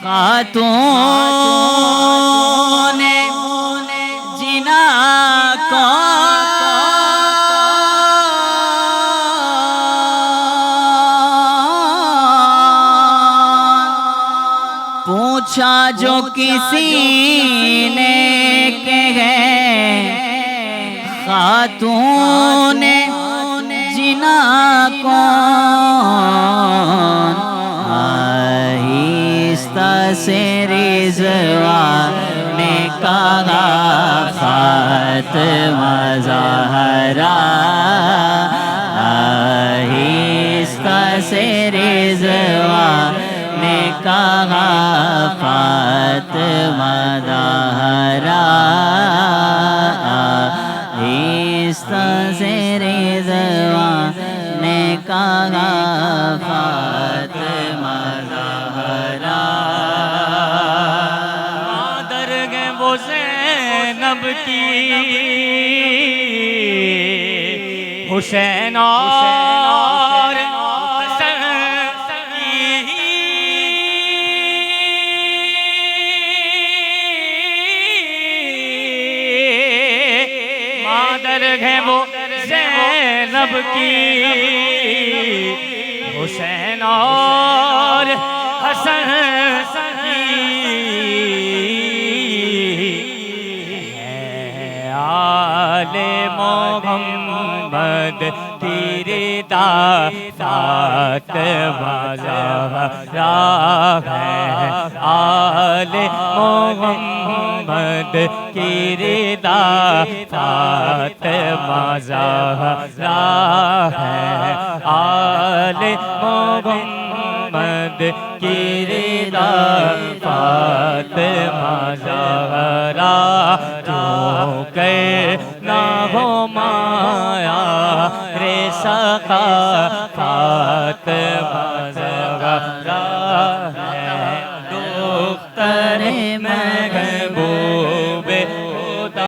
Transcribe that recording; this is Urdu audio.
خاتون جنا پوچھا جو کسی نے کہ ہے خاتون جنا کون، آہستہ سے رضوان نے کہا فاطمہ زہرا، آہستہ سے رضوان نے کہا فاطمہ زہرا، آہستہ سے رضوان نے کہا فاطمہ زہرا۔ درگاہ وہ زینب کی حسین اور حسن کی، مادر ہے وہ زینب کی حسین اور حسن کی، ہے آل محمد کی رضا فاطمہ زہرا، ہے آل محمد کی رضا فاطمہ زہرا، ہے آل محمد کی رضا فاطمہ زہرا، جو کہ نہ ہو مایا رے سخا فاطمہ زہرا، ہے دختر